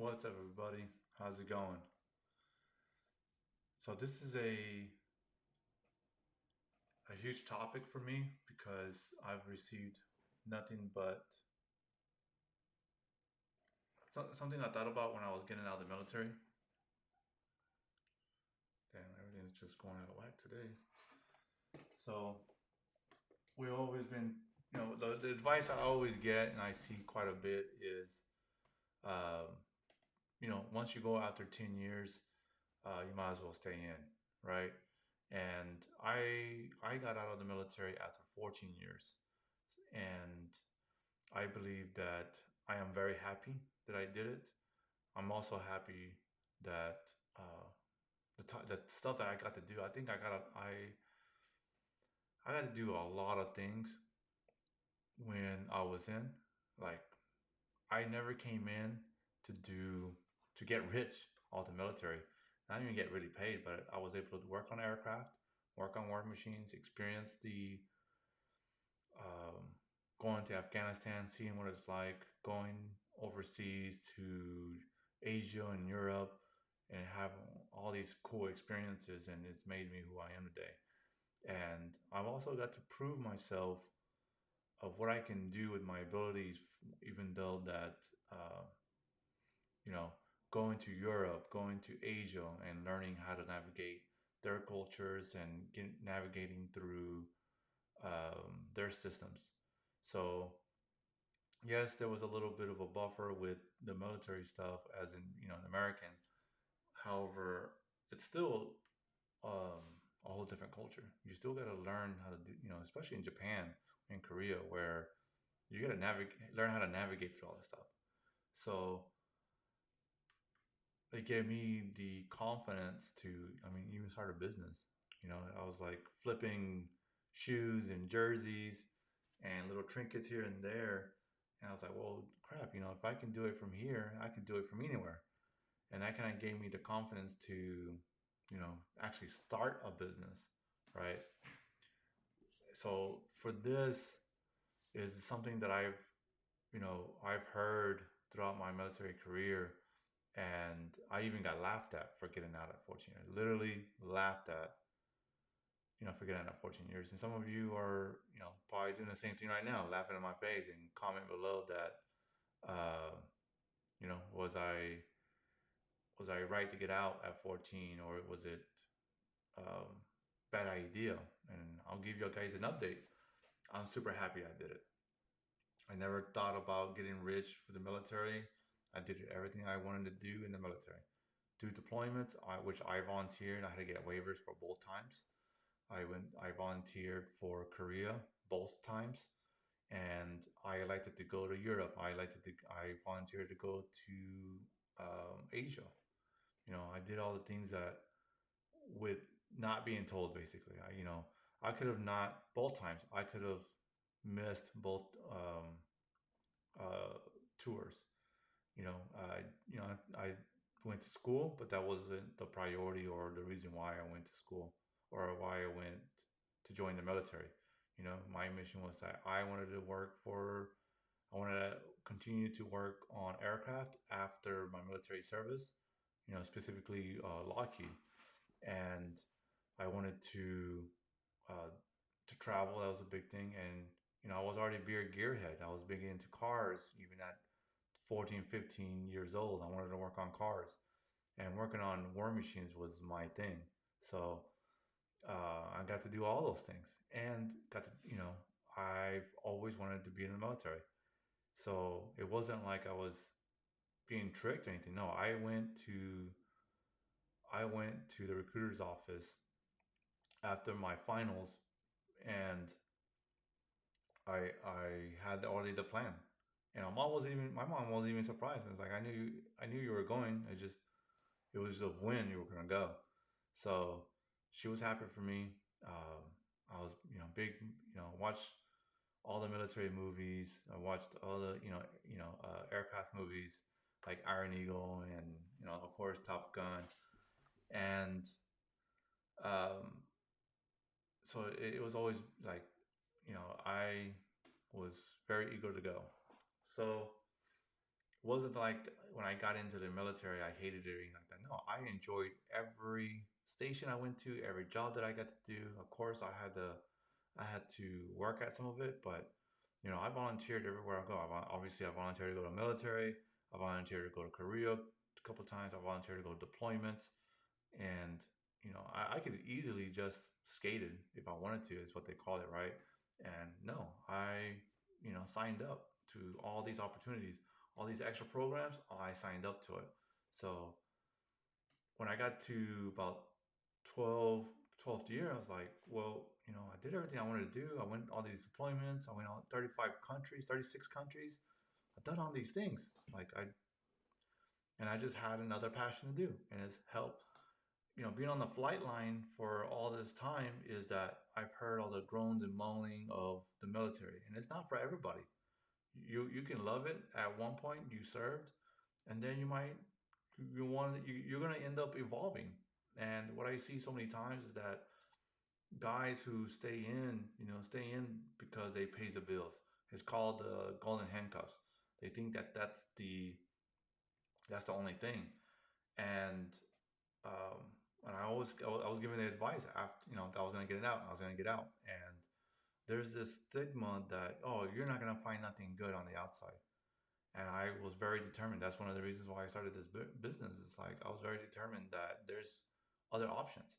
What's up, everybody? How's it going? So this is a huge topic for me because I've received nothing but something I thought about when I was getting out of the military. Damn, everything's just going out of whack today. So we've always been, the advice I always get and I see quite a bit is, um, once you go after 10 years, you might as well stay in, right? And I got out of the military after 14 years, and I believe that I am very happy that I did it. I'm also happy that the stuff that I got to do. I think I got to do a lot of things when I was in. Like I never came in to get rich out of the military. I didn't even get really paid, but I was able to work on aircraft, work on war machines, experience the um, going to Afghanistan, seeing what it's like, going overseas to Asia and Europe, and have all these cool experiences, and it's made me who I am today. And I've also got to prove myself of what I can do with my abilities, even though that you know going to Europe, going to Asia, and learning how to navigate their cultures and navigating through their systems. So yes, there was a little bit of a buffer with the military stuff, as in an American. However, it's still a whole different culture. You still got to learn how to do, especially in Japan and Korea, where you got to navigate, learn how to navigate through all this stuff. So it gave me the confidence to, I mean, even start a business. I was like flipping shoes and jerseys and little trinkets here and there. And I was like, well, crap, if I can do it from here, I can do it from anywhere. And that kind of gave me the confidence to, actually start a business, right? So for this is something that I've heard throughout my military career, and I even got laughed at for getting out at 14 years. Literally laughed at, for getting out at 14 years. And some of you are, probably doing the same thing right now, laughing in my face, and comment below that, uh, was I right to get out at 14, or was it um, bad idea? And I'll give you guys an update. I'm super happy I did it. I never thought about getting rich for the military. I did everything I wanted to do in the military. Do deployments, which I volunteered. I had to get waivers for both times. I volunteered for Korea both times, and I elected to go to Europe. I volunteered to go to Asia. I did all the things that with not being told. Basically, I could have not both times. I could have missed both uh, tours. I went to school, but that wasn't the priority or the reason why I went to school or why I went to join the military. My mission was that I wanted to continue to work on aircraft after my military service, specifically Lockheed. And I wanted uh, to travel. That was a big thing. And, I was already a beer gearhead. I was big into cars, even at 14, 15 years old. I wanted to work on cars, and working on war machines was my thing. So I got to do all those things, and got to, I've always wanted to be in the military. So it wasn't like I was being tricked or anything. No, I went to the recruiter's office after my finals, and I had already the plan. And my mom wasn't even surprised. It's like I knew you were going. It was just when you were gonna go. So she was happy for me. I was big, watched all the military movies. I watched all the aircraft movies like Iron Eagle, and of course Top Gun. And um, so it was always like, I was very eager to go. So wasn't like when I got into the military, I hated it or anything like that. No, I enjoyed every station I went to, every job that I got to do. Of course, I had to work at some of it, but I volunteered everywhere I go. Obviously, I volunteered to go to the military. I volunteered to go to Korea a couple of times. I volunteered to go to deployments, and I could easily just skated if I wanted to, is what they call it, right? And no, I signed up to all these opportunities, all these extra programs. I signed up to it. So when I got to about 12, 12th year, I was like, well, I did everything I wanted to do. I went all these deployments. I went on 35 countries, 36 countries. I've done all these things. And I just had another passion to do, and it's helped. Being on the flight line for all this time is that I've heard all the groans and moaning of the military, and it's not for everybody. You can love it at one point. You served, and then you're going to end up evolving. And what I see so many times is that guys who stay in because they pays the bills. It's called the golden handcuffs. They think that that's the only thing. And um, and I was given the advice after that I was gonna get it out. I was gonna get out, and there's this stigma that, oh, you're not gonna find nothing good on the outside. And I was very determined. That's one of the reasons why I started this business. It's like I was very determined that there's other options,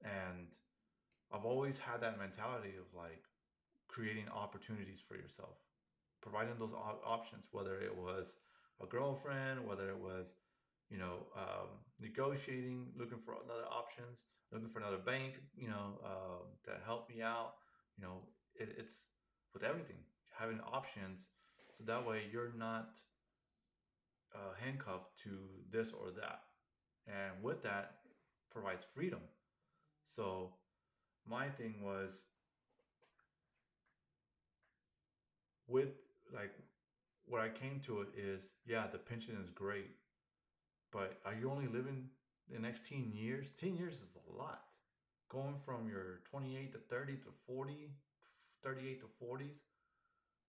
and I've always had that mentality of like creating opportunities for yourself, providing those options, whether it was a girlfriend, whether it was, negotiating, looking for other options, looking for another bank, to help me out. You know, it's with everything, having options, so that way you're not handcuffed to this or that. And with that, provides freedom. So my thing was with like what I came to it is, yeah, the pension is great, but are you only living the next 10 years? 10 years is a lot. Going from your 28 to 30 to 40, 38 to 40s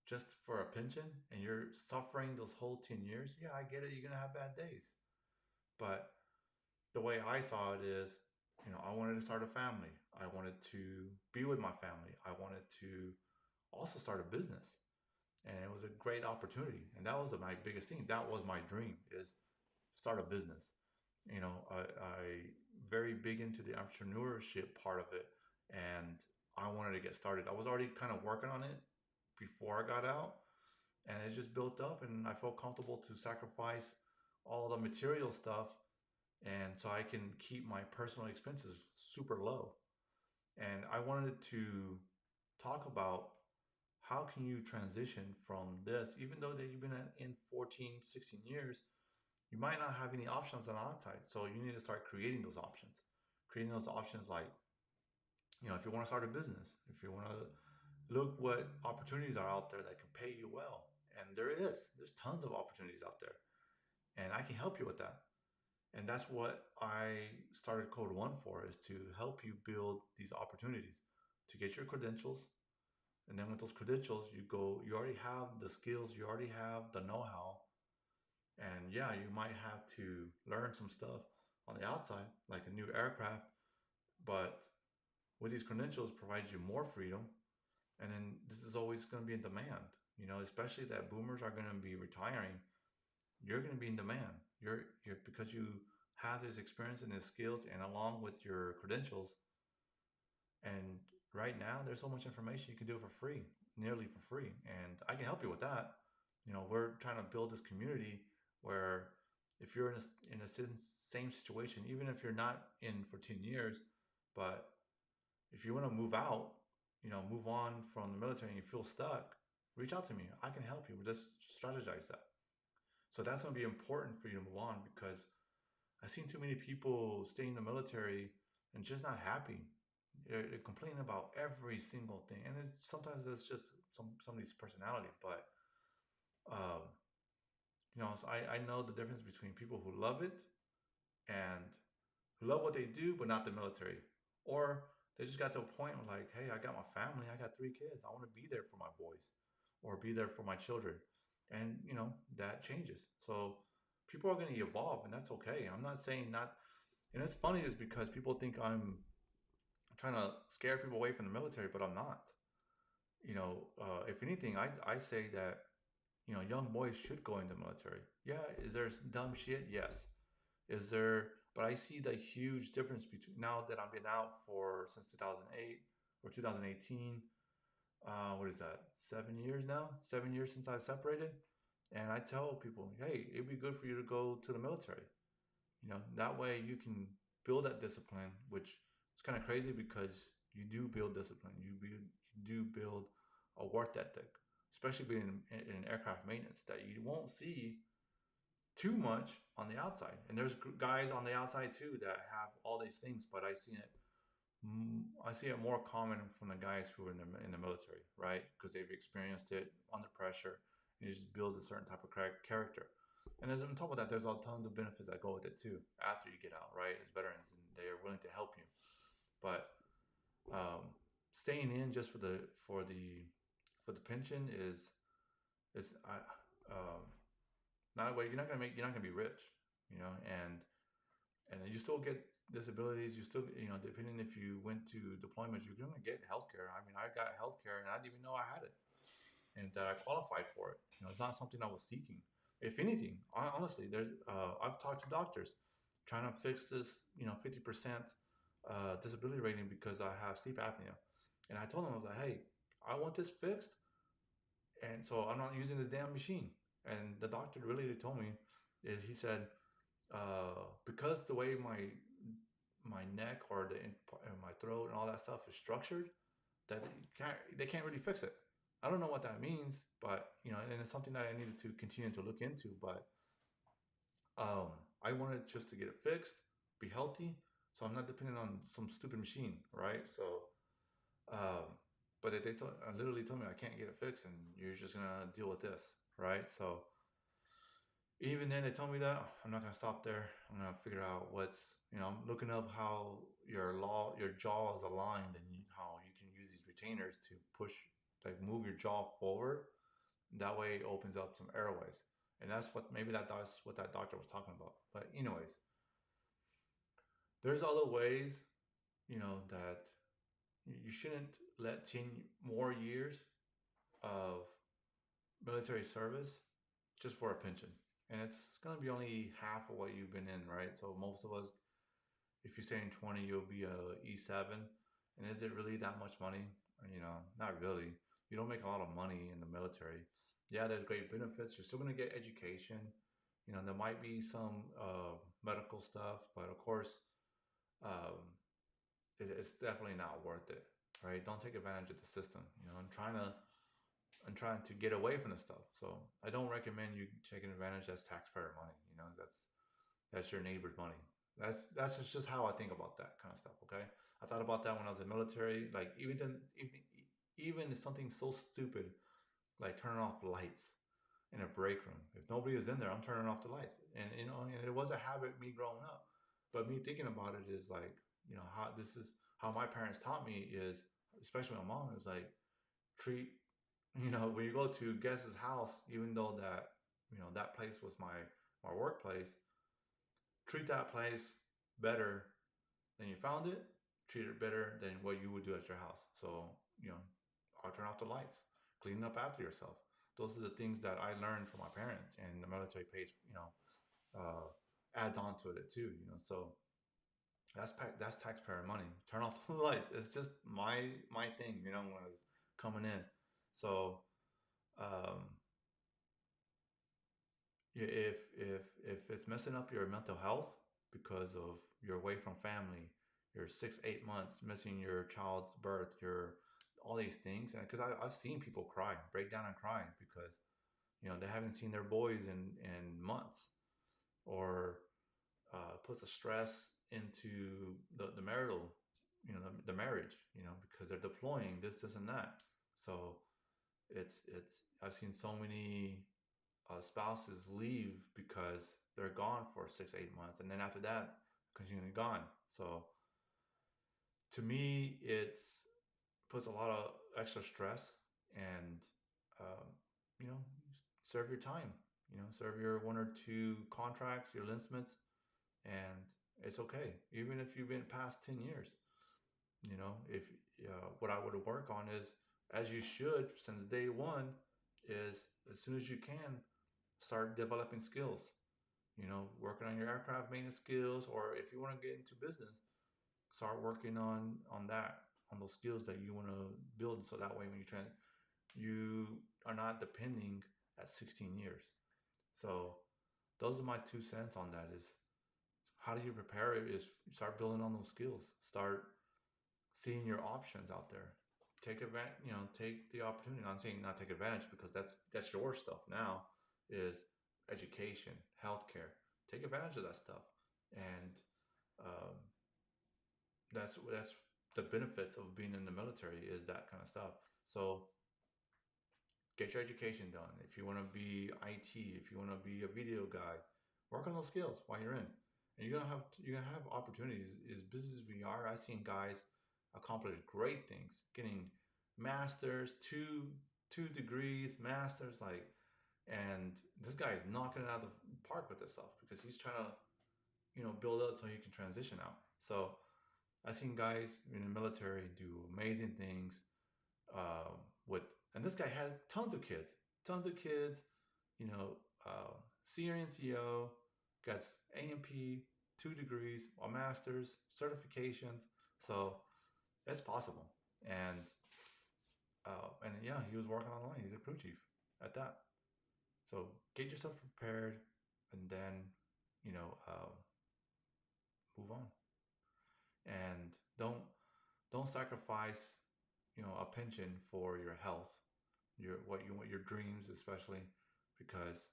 just for a pension, and you're suffering those whole 10 years. Yeah, I get it. You're going to have bad days. But the way I saw it is, I wanted to start a family. I wanted to be with my family. I wanted to also start a business. And it was a great opportunity. And that was my biggest thing. That was my dream, is start a business. I very big into the entrepreneurship part of it, and I wanted to get started. I was already kind of working on it before I got out, and it just built up, and I felt comfortable to sacrifice all the material stuff, and so I can keep my personal expenses super low. And I wanted to talk about how can you transition from this, even though that you've been in 14, 16 years, you might not have any options on the outside. So you need to start creating those options. Creating those options like, if you want to start a business, if you want to look what opportunities are out there that can pay you well. And there's tons of opportunities out there. And I can help you with that. And that's what I started Code One for, is to help you build these opportunities, to get your credentials. And then with those credentials, you already have the skills, you already have the know-how. And yeah, you might have to learn some stuff on the outside, like a new aircraft, but with these credentials provides you more freedom. And then this is always going to be in demand, especially that boomers are going to be retiring. You're going to be in demand. You're because you have this experience and these skills, and along with your credentials. And right now, there's so much information you can do it for free, nearly for free, and I can help you with that. We're trying to build this community where if you're in a same situation, even if you're not in for 10 years, but if you want to move out, move on from the military and you feel stuck, reach out to me. I can help you. We'll just strategize that. So that's going to be important for you to move on, because I've seen too many people stay in the military and just not happy. They're complaining about every single thing, and sometimes it's just somebody's personality. But um, so I know the difference between people who love it and who love what they do, but not the military, or they just got to a point where like, hey, I got my family, I got 3 kids, I want to be there for my boys, or be there for my children. And that changes. So people are going to evolve, and that's okay. I'm not saying not. And it's funny is because people think I'm trying to scare people away from the military, but I'm not. If anything, I say that young boys should go into the military. Yeah, is there dumb shit? Yes. Is there? But I see the huge difference between now that I've been out for since 2008 or 2018. What is that? 7 years now? 7 years since I separated, and I tell people, hey, it'd be good for you to go to the military. That way you can build that discipline, which is kind of crazy because you do build discipline. You do build a work ethic, especially being in aircraft maintenance that you won't see too much on the outside. And there's guys on the outside too that have all these things, but I see it more common from the guys who are in the military, right? Because they've experienced it under pressure, and it just builds a certain type of character. And as on top of that, there's all tons of benefits that go with it too after you get out, right? As veterans, and they are willing to help you. But staying in just for the pension is not a way. You're not gonna be rich, and you still get disabilities. You still, depending if you went to deployments, you're gonna get healthcare. I mean, I got healthcare, and I didn't even know I had it, and that I qualified for it. It's not something I was seeking. If anything, honestly, I've talked to doctors trying to fix this, 50% disability rating because I have sleep apnea, and I told them I was like, hey, I want this fixed, and so I'm not using this damn machine. And the doctor really told me is he said because the way my neck or my throat and all that stuff is structured, that they can't really fix it. I don't know what that means, but and it's something that I needed to continue to look into. But um, I wanted just to get it fixed, be healthy, so I'm not dependent on some stupid machine, right? So, but they literally told me I can't get it fixed, and you're just gonna deal with this, right? So even then, they told me that I'm not gonna stop there. I'm gonna figure out I'm looking up how your jaw is aligned and how you can use these retainers to push, like move your jaw forward. That way, it opens up some airways, and that's what that doctor was talking about. But anyways, there's other ways, that you shouldn't let 10 more years of military service just for a pension. And it's going to be only half of what you've been in, right? So most of us, if you're saying 20, you'll be a E7. And is it really that much money? Not really. You don't make a lot of money in the military. Yeah, there's great benefits. You're still going to get education. There might be some medical stuff, but of course, um, it's definitely not worth it, right? Don't take advantage of the system. I'm trying to get away from this stuff. So I don't recommend you taking advantage. That's taxpayer money. That's your neighbor's money. That's just how I think about that kind of stuff. Okay, I thought about that when I was in the military. Like even something so stupid like turning off the lights in a break room. If nobody is in there, I'm turning off the lights. And it was a habit me growing up. But me thinking about it is like, how this is how my parents taught me is, especially my mom, is like treat, when you go to guest's house, even though that place was my workplace, treat that place better than you found it. Treat it better than what you would do at your house. So, I'll turn off the lights, clean up after yourself. Those are the things that I learned from my parents, and the military pays, adds on to it too. So that's taxpayer money. Turn off the lights. It's just my thing. When I was coming in, so um, if it's messing up your mental health because of you're away from family, you're 6 8 months missing your child's birth, your all these things, and because I've seen people cry, break down and cry because they haven't seen their boys in months, or puts a stress into the marital, the marriage, because they're deploying this and that. So it's I've seen so many spouses leave because they're gone for 6 8 months, and then after that, continually gone. So to me, it's puts a lot of extra stress, and um, you know, serve your time. Serve your 1 or 2 contracts, your enlistments, and it's okay. Even if you've been past 10 years, if what I would work on is, as you should since day one, is as soon as you can start developing skills. Working on your aircraft maintenance skills, or if you want to get into business, start working on that, on those skills that you want to build, so that way when you are not depending at 16 years. So those are my 2 cents on that. Is how do you prepare it? Is start building on those skills. Start seeing your options out there. Take advantage. Take the opportunity. I'm saying not take advantage, because that's your stuff now. Is education, healthcare. Take advantage of that stuff, and um, that's the benefits of being in the military, is that kind of stuff. So get your education done. If you want to be IT, if you want to be a video guy, work on those skills while you're in. And you're gonna have opportunities. As busy as we are, I've seen guys accomplish great things, getting masters, two degrees, masters, like, and this guy is knocking it out of the park with this stuff, because he's trying to build up so he can transition out. So I've seen guys in the military do amazing things, with, and this guy had tons of kids, you know, senior NCO, got AMP, 2 degrees, a master's, certifications. So it's possible. And yeah, he was working online. He's a crew chief at that. So get yourself prepared, and then move on. And don't sacrifice a pension for your health, what you want, your dreams, especially, because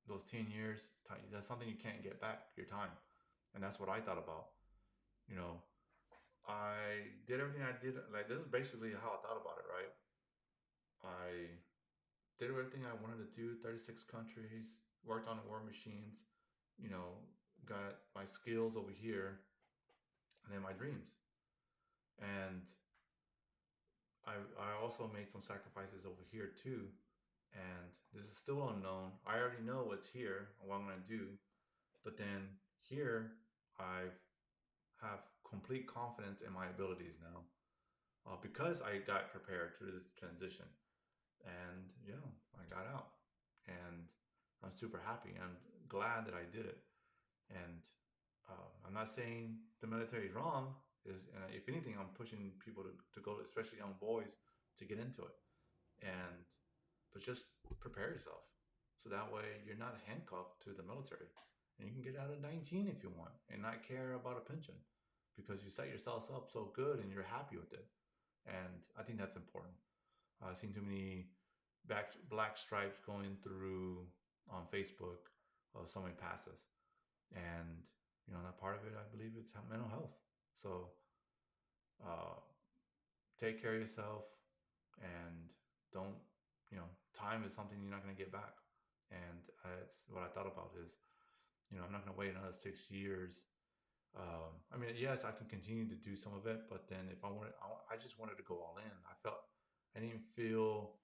those 10 years, that's something you can't get back, your time. And that's what I thought about. you know I did everything I did. Like, this is basically how I thought about it, right? I did everything I wanted to do, 36 countries, worked on war machines, you know got my skills over here, and then my dreams. And I also made some sacrifices over here too, and this is still unknown. I already know what's here and what I'm going to do, but then here I have complete confidence in my abilities now, because I got prepared through this transition, and yeah, I got out, and I'm super happy. I'm glad that I did it, and I'm not saying the military is wrong. If anything, I'm pushing people to go, especially young boys, to get into it. And but just prepare yourself, so that way you're not handcuffed to the military, and you can get out at 19 if you want, and not care about a pension, because you set yourself up so good and you're happy with it. And I think that's important. I've seen too many black stripes going through on Facebook of somebody passes, and that part of it, I believe, it's mental health. So uh, take care of yourself, and don't time is something you're not going to get back. And it's what I thought about is, I'm not going to wait another 6 years. I mean, yes, I can continue to do some of it, but then if I just wanted to go all in. I didn't feel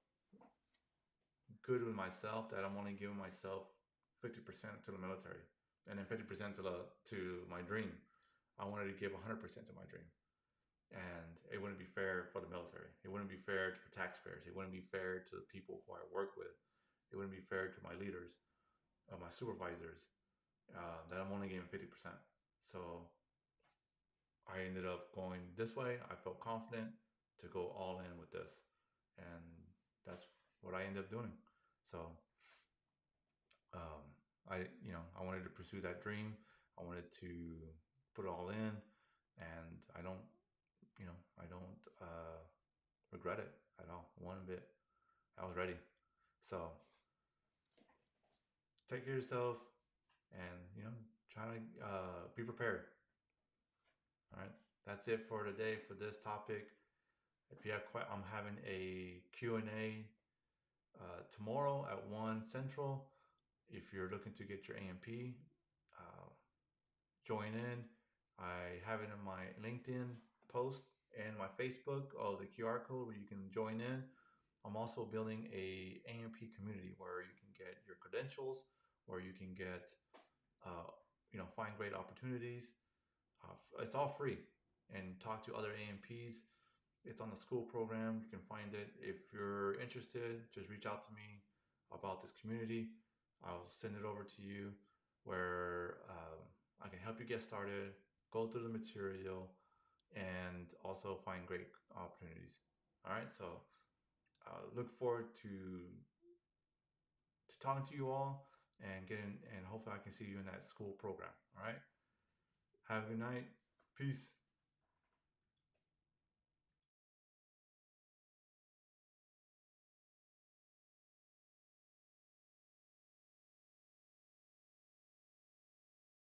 good with myself that I'm only giving myself 50% to the military, and then 50% to my dream. I wanted to give 100% to my dream, and it wouldn't be fair for the military. It wouldn't be fair to taxpayers. It wouldn't be fair to the people who I work with. It wouldn't be fair to my leaders, my supervisors, that I'm only giving 50%. So I ended up going this way. I felt confident to go all in with this, and that's what I ended up doing. So I wanted to pursue that dream. I wanted to put it all in, and I don't regret it at all, one bit. I was ready. So take care of yourself, and try to be prepared. All right, that's it for today for this topic. If you have I'm having a Q&A tomorrow at 1 Central. If you're looking to get your AMP, uh, join in. I have it in my LinkedIn post and my Facebook, the QR code where you can join in. I'm also building a AMP community where you can get your credentials, where you can get, find great opportunities. It's all free, and talk to other AMPs. It's on the school program. You can find it. If you're interested, just reach out to me about this community. I'll send it over to you where I can help you get started, go through the material, and also find great opportunities. All right. So look forward to talking to you all and getting, and hopefully I can see you in that school program. All right. Have a good night. Peace.